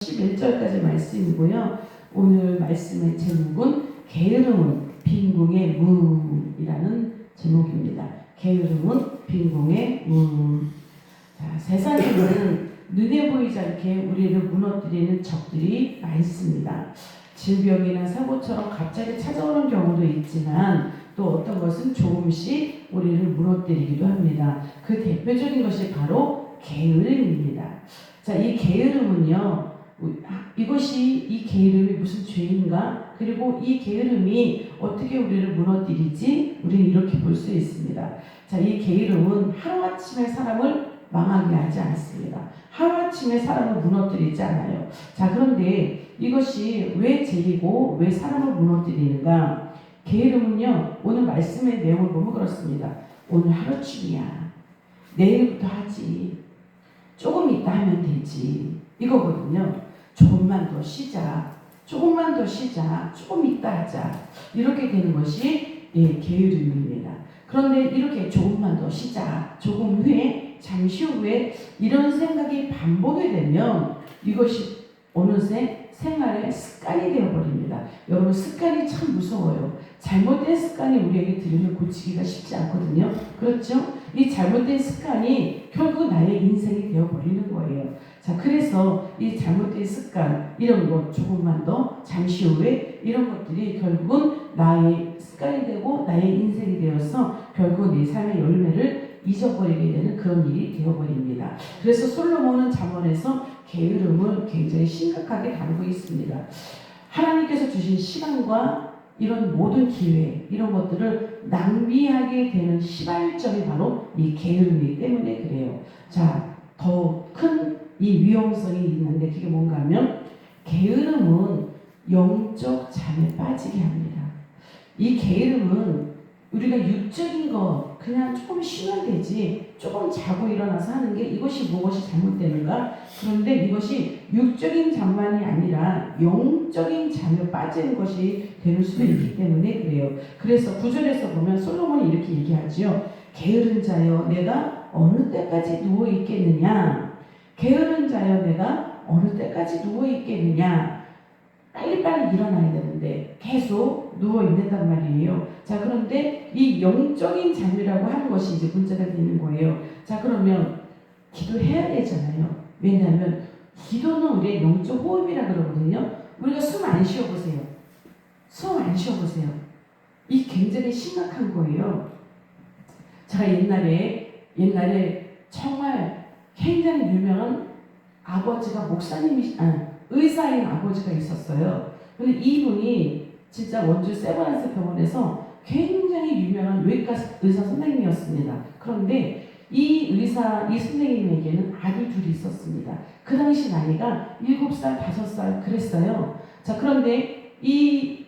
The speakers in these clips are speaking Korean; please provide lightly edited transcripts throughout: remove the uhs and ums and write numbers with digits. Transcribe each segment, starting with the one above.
11절까지 말씀이고요. 오늘 말씀의 제목은 게으름은 빈궁의 문이라는 제목입니다. 게으름은 빈궁의 문. 자, 세상에는 눈에 보이지 않게 우리를 무너뜨리는 적들이 많습니다. 질병이나 사고처럼 갑자기 찾아오는 경우도 있지만 또 어떤 것은 조금씩 우리를 무너뜨리기도 합니다. 그 대표적인 것이 바로 게으름입니다. 자, 이 게으름은요, 이 게으름이 무슨 죄인가? 그리고 이 게으름이 어떻게 우리를 무너뜨리지? 우리는 이렇게 볼 수 있습니다. 자, 이 게으름은 하루아침에 사람을 망하게 하지 않습니다. 하루아침에 사람을 무너뜨리지 않아요. 자, 그런데 이것이 왜 죄이고 왜 사람을 무너뜨리는가? 게으름은요, 오늘 말씀의 내용을 보면 그렇습니다. 오늘 하루쯤이야. 내일부터 하지. 조금 있다 하면 되지. 이거거든요. 조금만 더 쉬자. 조금만 더 쉬자. 조금 있다 하자. 이렇게 되는 것이 게으름입니다. 그런데 이렇게 조금만 더 쉬자. 조금 후에, 잠시 후에 이런 생각이 반복이 되면 이것이 어느새 생활의 습관이 되어버립니다. 여러분, 습관이 참 무서워요. 잘못된 습관이 우리에게 들으면 고치기가 쉽지 않거든요. 그렇죠? 이 잘못된 습관이 결국 나의 인생이 되어버리는 거예요. 자, 그래서 이 잘못된 습관, 이런 것 조금만 더, 잠시 후에 이런 것들이 결국은 나의 습관이 되고 나의 인생이 되어서 결국 내 삶의 열매를 잊어버리게 되는 그런 일이 되어버립니다. 그래서 솔로몬은 잠언에서 게으름을 굉장히 심각하게 다루고 있습니다. 하나님께서 주신 시간과 이런 모든 기회, 이런 것들을 낭비하게 되는 시발점이 바로 이 게으름이기 때문에 그래요. 자, 더 큰 이 위험성이 있는데 그게 뭔가 하면 게으름은 영적 잠에 빠지게 합니다. 이 게으름은 우리가 육적인 거 그냥 조금 쉬면 되지, 조금 자고 일어나서 하는 게 이것이 무엇이 잘못되는가? 그런데 이것이 육적인 잠만이 아니라 영적인 잠에 빠지는 것이 될 수도 있기 때문에 그래요. 그래서 9절에서 보면 솔로몬이 이렇게 얘기하지요. 게으른 자여 내가 어느 때까지 누워 있겠느냐? 게으른 자여 내가 어느 때까지 누워 있겠느냐? 빨리빨리 일어나야 되는데 계속 누워있는단 말이에요. 자, 그런데 이 영적인 잠이라고 하는 것이 이제 문제가 되는 거예요. 자, 그러면 기도해야 되잖아요. 왜냐하면 기도는 우리의 영적 호흡이라 그러거든요. 우리가 숨 안 쉬어보세요. 숨 안 쉬어보세요. 이 굉장히 심각한 거예요. 제가 옛날에 정말 굉장히 유명한 아버지가 의사인 아버지가 있었어요. 근데 이분이 진짜 원주 세브란스 병원에서 굉장히 유명한 외과 의사 선생님이었습니다. 그런데 이 선생님에게는 아들 둘이 있었습니다. 그 당시 나이가 7살, 5살 그랬어요. 자, 그런데 이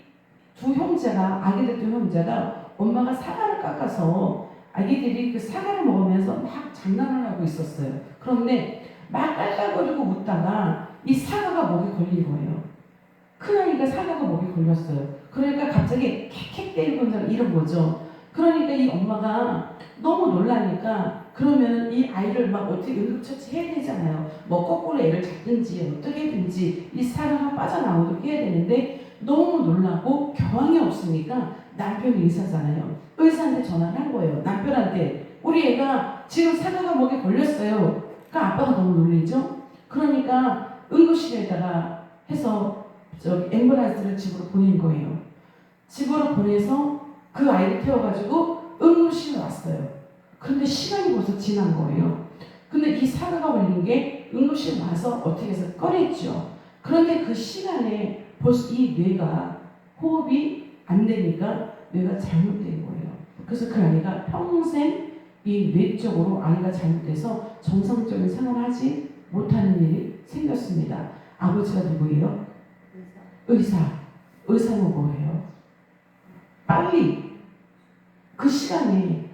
아기들 두 형제가 엄마가 사과를 깎아서 아기들이 그 사과를 먹으면서 막 장난을 하고 있었어요. 그런데 막 깔깔거리고 웃다가 이 사과가 목에 걸린 거예요. 큰아이가 사과가 목에 걸렸어요. 그러니까 갑자기 캑캑 때리고 이런 거죠. 그러니까 이 엄마가 너무 놀라니까 그러면 이 아이를 막 어떻게 응급처치 해야 되잖아요. 뭐 거꾸로 애를 잡든지 어떻게든지 이 사과가 빠져나오도록 해야 되는데 너무 놀라고 경황이 없으니까 남편이 의사잖아요. 의사한테 전화를 한 거예요. 남편한테 우리 애가 지금 사과가 목에 걸렸어요. 그러니까 아빠가 너무 놀리죠. 그러니까 응급실에다가 해서 앰뷸런스를 집으로 보낸 거예요. 집으로 보내서 그 아이를 태워가지고 응급실에 왔어요. 그런데 시간이 벌써 지난 거예요. 근데 이 사과가 걸린 게 응급실 와서 어떻게 해서 꺼냈죠. 그런데 그 시간에 벌써 이 뇌가 호흡이 안 되니까 뇌가 잘못된 거예요. 그래서 그 아이가 평생 이 뇌적으로 아이가 잘못돼서 정상적인 생활을 하지 못하는 일이 생겼습니다. 아버지가 누구예요? 의사가 뭐예요? 빨리 그 시간에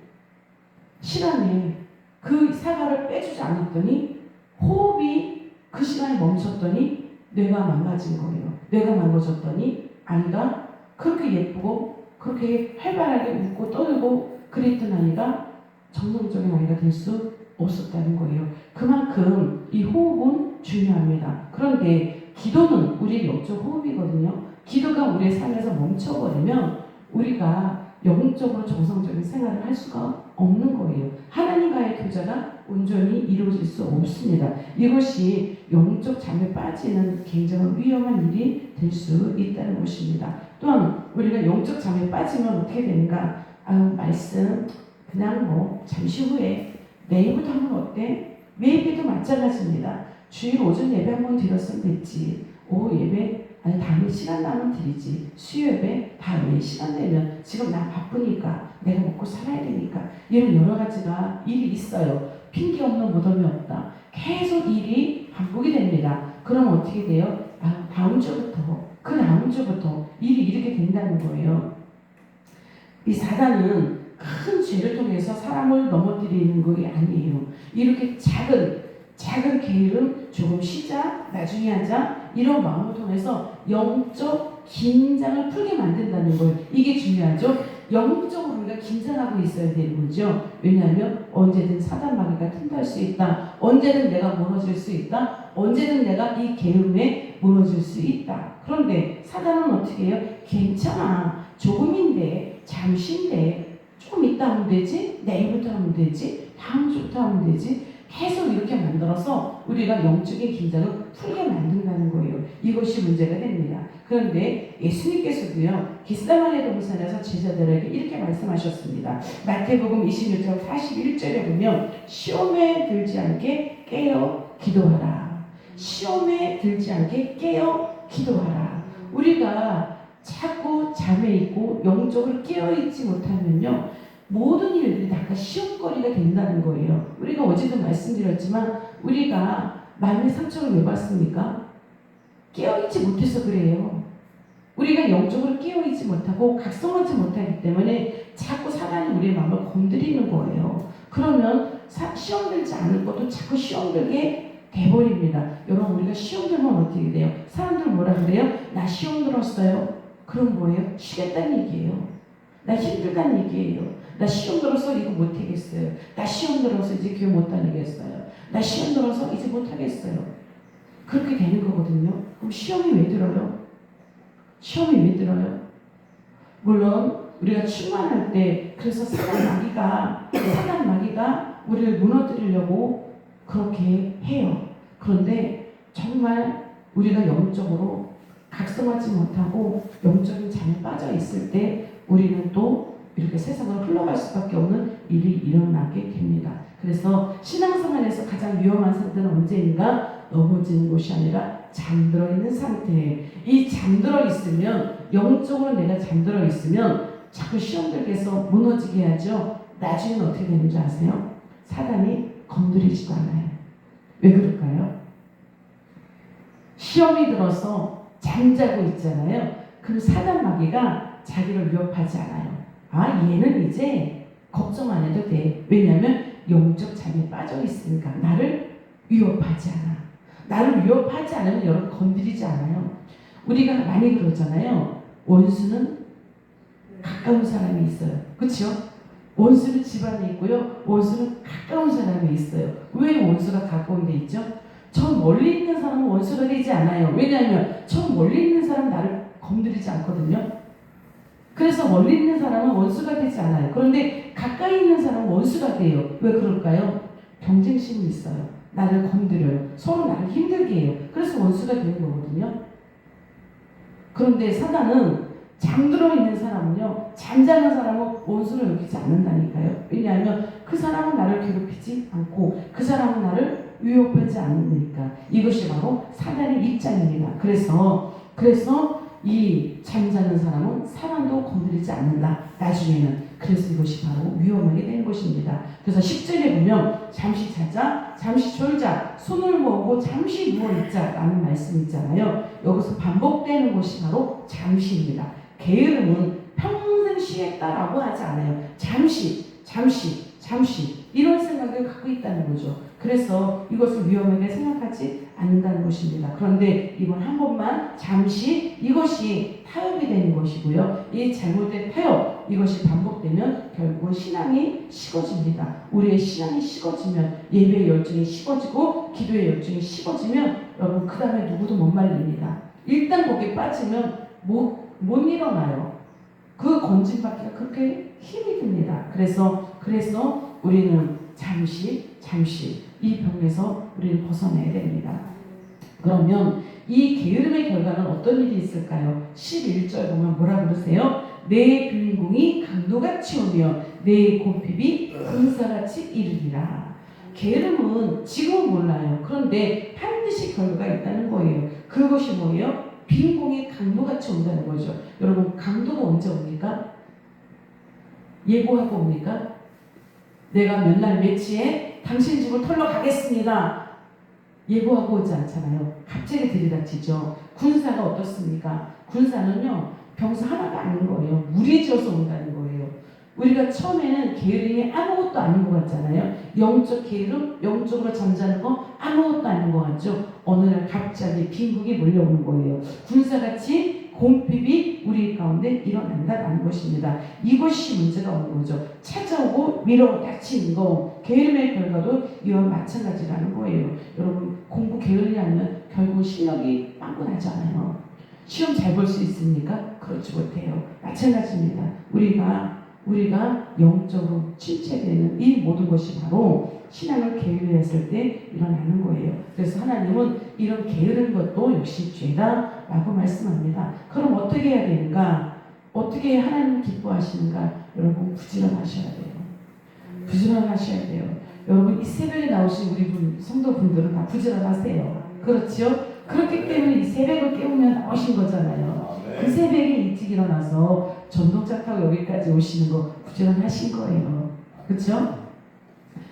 그 사과를 빼주지 않았더니 호흡이 그 시간에 멈췄더니 뇌가 망가진 거예요. 뇌가 망가졌더니 아이가 그렇게 예쁘고 그렇게 활발하게 웃고 떠들고 그랬던 아이가 정상적인 아이가 될 수 없었다는 거예요. 그만큼 이 호흡은 중요합니다. 그런데 기도는 우리의 영적 호흡이거든요. 기도가 우리의 삶에서 멈춰버리면 우리가 영적으로 정상적인 생활을 할 수가 없는 거예요. 하나님과의 교제가 온전히 이루어질 수 없습니다. 이것이 영적 잠에 빠지는 굉장히 위험한 일이 될 수 있다는 것입니다. 또한 우리가 영적 잠에 빠지면 어떻게 되는가? 말씀 그냥 뭐 잠시 후에 내일부터 하면 어때? 매일도 마찬가지입니다. 주일 오전 예배 한번 드렸으면 됐지. 오후 예배 다음에 시간 나면 드리지. 수요 예배 다음에 시간 되면 지금 나 바쁘니까 내가 먹고 살아야 되니까 이런 여러 가지가 일이 있어요. 핑계 없는 무덤이 없다. 계속 일이 반복이 됩니다. 그럼 어떻게 돼요? 다음 주부터 그 다음 주부터 일이 이렇게 된다는 거예요. 이 사단은 큰 죄를 통해서 사람을 넘어뜨리는 것이 아니에요. 이렇게 작은 게으름 조금 쉬자 나중에 하자 이런 마음을 통해서 영적 긴장을 풀게 만든다는 거예요. 이게 중요하죠. 영적으로 우리가 긴장하고 있어야 되는 거죠. 왜냐하면 언제든 사단 마귀가 틈탈 수 있다. 언제든 내가 무너질 수 있다. 언제든 내가 이 게으름에 무너질 수 있다. 그런데 사단은 어떻게 해요? 괜찮아. 조금인데 잠시인데 조금 이따 하면 되지. 내일부터 하면 되지. 다음 주부터 하면 되지. 계속 이렇게 만들어서 우리가 영적인 긴장을 풀게 만든다는 거예요. 이것이 문제가 됩니다. 그런데 예수님께서도요, 겟세마네 동산에서 제자들에게 이렇게 말씀하셨습니다. 마태복음 26장 41절에 보면 시험에 들지 않게 깨어 기도하라. 시험에 들지 않게 깨어 기도하라. 우리가 자꾸 잠에 있고 영적으로 깨어있지 못하면요, 모든 일들이 다 시험거리가 된다는 거예요. 우리가 어제도 말씀드렸지만 우리가 만민 상처를 왜 받습니까? 깨어있지 못해서 그래요. 우리가 영적으로 깨어있지 못하고 각성하지 못하기 때문에 자꾸 사단이 우리의 마음을 건드리는 거예요. 그러면 시험 들지 않을 것도 자꾸 시험 들게 돼버립니다. 여러분, 우리가 시험 들면 어떻게 돼요? 사람들 뭐라 그래요? 나 시험 들었어요. 그럼 뭐예요? 쉬겠다는 얘기예요. 나 힘들다는 얘기예요. 나 시험 들어서 이거 못하겠어요. 나 시험 들어서 이제 교회 못 다니겠어요. 나 시험 들어서 이제 못하겠어요. 그렇게 되는 거거든요. 그럼 시험이 왜 들어요? 시험이 왜 들어요? 물론 우리가 충만할 때 그래서 사단 마귀가 우리를 무너뜨리려고 그렇게 해요. 그런데 정말 우리가 영적으로 각성하지 못하고 영적인 잠에 빠져 있을 때 우리는 또 이렇게 세상으로 흘러갈 수밖에 없는 일이 일어나게 됩니다. 그래서 신앙생활에서 가장 위험한 상태는 언제인가? 넘어지는 것이 아니라 잠들어 있는 상태. 이 잠들어 있으면, 영적으로 내가 잠들어 있으면 자꾸 시험 들게 해서 무너지게 하죠. 나중에는 어떻게 되는지 아세요? 사단이 건드리지도 않아요. 왜 그럴까요? 시험이 들어서 잠자고 있잖아요. 그럼 사단 마귀가 자기를 위협하지 않아요. 얘는 이제 걱정 안 해도 돼. 왜냐하면 영적 잠에 빠져 있으니까 나를 위협하지 않아. 나를 위협하지 않으면 여러분 건드리지 않아요. 우리가 많이 그러잖아요. 원수는 가까운 사람이 있어요. 그렇죠? 원수는 집안에 있고요. 원수는 가까운 사람이 있어요. 왜 원수가 가까운 데 있죠? 저 멀리 있는 사람은 원수가 되지 않아요. 왜냐하면 저 멀리 있는 사람은 나를 건드리지 않거든요. 그래서 멀리 있는 사람은 원수가 되지 않아요. 그런데 가까이 있는 사람은 원수가 돼요. 왜 그럴까요? 경쟁심이 있어요. 나를 건드려요. 서로 나를 힘들게 해요. 그래서 원수가 되는 거거든요. 그런데 사단은 잠들어 있는 사람은요, 잠자는 사람은 원수를 여기지 않는다니까요. 왜냐하면 그 사람은 나를 괴롭히지 않고 그 사람은 나를 위협하지 않으니까. 이것이 바로 사단의 입장입니다. 그래서 이 잠자는 사람은 사람도 건드리지 않는다. 나중에는. 그래서 이것이 바로 위험하게 된 것입니다. 그래서 10절에 보면 잠시 자자, 잠시 졸자, 손을 모으고 잠시 누워있자 라는 말씀이 있잖아요. 여기서 반복되는 것이 바로 잠시입니다. 게으름은 평생 쉬겠다라고 하지 않아요. 잠시 이런 생각을 갖고 있다는 거죠. 그래서 이것을 위험하게 생각하지 않는다는 것입니다. 그런데 이번 한 번만 잠시 이것이 타협이 되는 것이고요. 이 잘못된 타협 이것이 반복되면 결국은 신앙이 식어집니다. 우리의 신앙이 식어지면 예배의 열정이 식어지고 기도의 열정이 식어지면 여러분 그 다음에 누구도 못 말립니다. 일단 거기에 빠지면 못 일어나요. 그 건진받기가 그렇게 힘이 듭니다. 그래서 우리는 잠시 이 병에서 우리를 벗어내야 됩니다. 그러면 이 게으름의 결과는 어떤 일이 있을까요? 11절 보면 뭐라 그러세요? 내 빈궁이 강도같이 오며 내 곰핍이 군사같이 이르리라. 게으름은 지금은 몰라요. 그런데 반드시 결과가 있다는 거예요. 그것이 뭐예요? 빈궁이 강도같이 온다는 거죠. 여러분 강도가 언제 옵니까? 예고하고 옵니까? 내가 몇 날 며칠에 당신 집을 털러 가겠습니다. 예고하고 오지 않잖아요. 갑자기 들이닥치죠. 군사가 어떻습니까? 군사는요 병사 하나가 아닌 거예요. 무리지어서 온다는 거예요. 우리가 처음에는 게으름이 아무것도 아닌 것 같잖아요. 영적 게으름, 영적으로 잠자는 거 아무것도 아닌 것 같죠. 어느 날 갑자기 빈국이 몰려오는 거예요. 군사같이 곰핍이 우리 가운데 일어난다는 것입니다. 이것이 문제가 오는 거죠. 찾아오고 밀어닥치는 거. 게으름의 결과도 이와 마찬가지라는 거예요. 여러분 공부 게을리하면 결국 실력이 빵꾸 나지 않아요. 시험 잘 볼 수 있습니까? 그렇지 못해요. 마찬가지입니다. 우리가 영적으로 침체되는 이 모든 것이 바로 신앙을 게을리했을 때 일어나는 거예요. 그래서 하나님은 이런 게으른 것도 역시 죄다 라고 말씀합니다. 그럼 어떻게 해야 되는가? 어떻게 하나님을 기뻐하시는가? 여러분 부지런하셔야 돼요. 부지런하셔야 돼요. 여러분 이 새벽에 나오신 우리 성도분들은 다 부지런하세요. 그렇죠? 그렇기 때문에 이 새벽을 깨우면 나오신 거잖아요. 그 새벽에 일찍 일어나서 전동차 타고 여기까지 오시는 거 부지런하신 거예요. 그렇죠?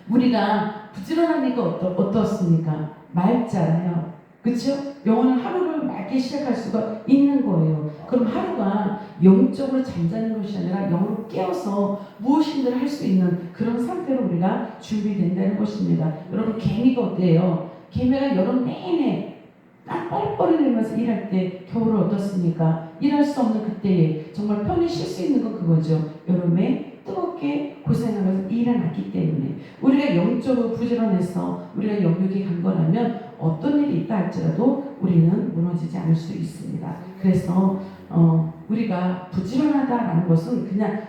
우리가 부지런하니까 어떻습니까? 맑잖아요. 그렇죠? 영혼은 하루를 맑게 시작할 수가 있는 거예요. 그럼 하루가 영적으로 잠자는 것이 아니라 영으로 깨어서 무엇인가를 할 수 있는 그런 상태로 우리가 준비된다는 것입니다. 여러분 개미가 어때요? 개미가 여름 내내 땀 뻘뻘이 흘리면서 일할 때 겨울은 어떻습니까? 일할 수 없는 그때에 정말 편히 쉴 수 있는 건 그거죠. 여름에 뜨겁게 고생하면서 일어났기 때문에 우리가 영적으로 부지런해서 우리가 영육이 강건하면 어떤 일이 있다 할지라도 우리는 무너지지 않을 수 있습니다. 그래서 우리가 부지런하다라는 것은 그냥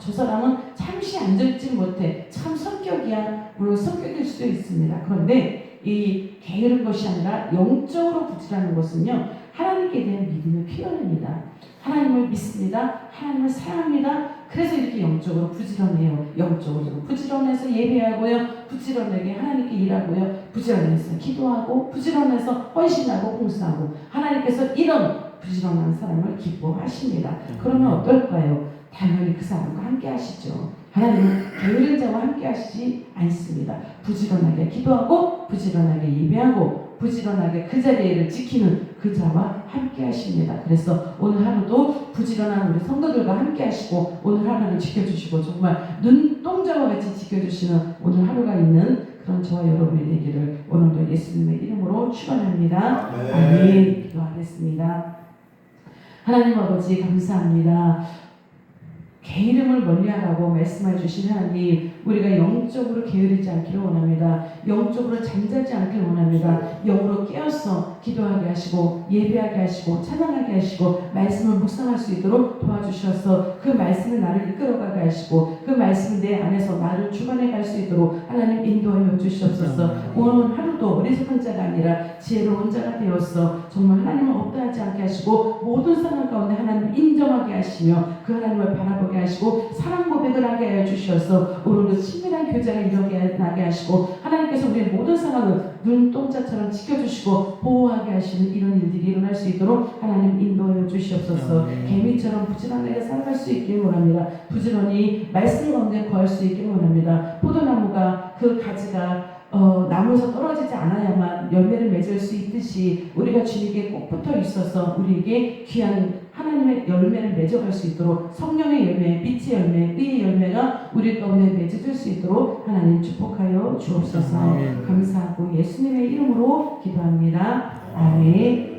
저 사람은 잠시 앉아있지 못해 참 성격이야. 물론 성격일 수도 있습니다. 그런데 이 게으른 것이 아니라 영적으로 부지런한 것은요 하나님께 대한 믿음을 피워냅니다. 하나님을 믿습니다. 하나님을 사랑합니다. 그래서 이렇게 영적으로 부지런해요. 영적으로 부지런해서 예배하고요. 부지런하게 하나님께 일하고요. 부지런해서 기도하고 부지런해서 헌신하고 봉사하고 하나님께서 이런 부지런한 사람을 기뻐하십니다. 그러면 어떨까요? 당연히 그 사람과 함께 하시죠. 하나님은 게으른 자와 함께 하시지 않습니다. 부지런하게 기도하고 부지런하게 예배하고 부지런하게 그 자리를 지키는 그 자와 함께 하십니다. 그래서 오늘 하루도 부지런한 우리 성도들과 함께 하시고 오늘 하루를 지켜주시고 정말 눈동자와 같이 지켜주시는 오늘 하루가 있는 그런 저와 여러분이 되기를 오늘도 예수님의 이름으로 축원합니다. 아멘. 기도하겠습니다. 하나님 아버지 감사합니다. 게으름을 멀리하라고 말씀해 주신 하나님, 우리가 영적으로 게으르지 않기를 원합니다. 영적으로 잠자지 않기를 원합니다. 영으로 깨어서 기도하게 하시고 예배하게 하시고 찬양하게 하시고 말씀을 묵상할 수 있도록 도와주셔서 그 말씀을 나를 이끌어가게 하시고 그 말씀이 내 안에서 나를 주관해 갈 수 있도록 하나님 인도하여 주시옵소서. 오늘 하루도 어리석은 자가 아니라 지혜로운 자가 되어서 정말 하나님을 없다하지 않게 하시고 모든 상황 가운데 하나님을 인정하게 하시며 그 하나님을 바라보게 하시고 사랑 고백을 하게 하여 주셔서 오늘도 친밀한 교제가 일어나게 하시고 하나님께서 우리의 모든 상황을 눈동자처럼 지켜주시고 보호하게 하시는 이런 일들이 일어날 수 있도록 하나님 인도하여 주시옵소서. 개미처럼 부지런하게 살아갈 수 있길 원합니다. 부지런히 말씀 가운데 거할 수 있길 원합니다. 포도나무가 그 가지가 나무에서 떨어지지 않아야만 열매를 맺을 수 있듯이 우리가 주님께 꼭 붙어 있어서 우리에게 귀한 하나님의 열매를 맺어갈 수 있도록 성령의 열매, 빛의 열매, 의의 열매가 우리 가운데 맺어질 수 있도록 하나님 축복하여 주옵소서. 감사하고 예수님의 이름으로 기도합니다. 아멘.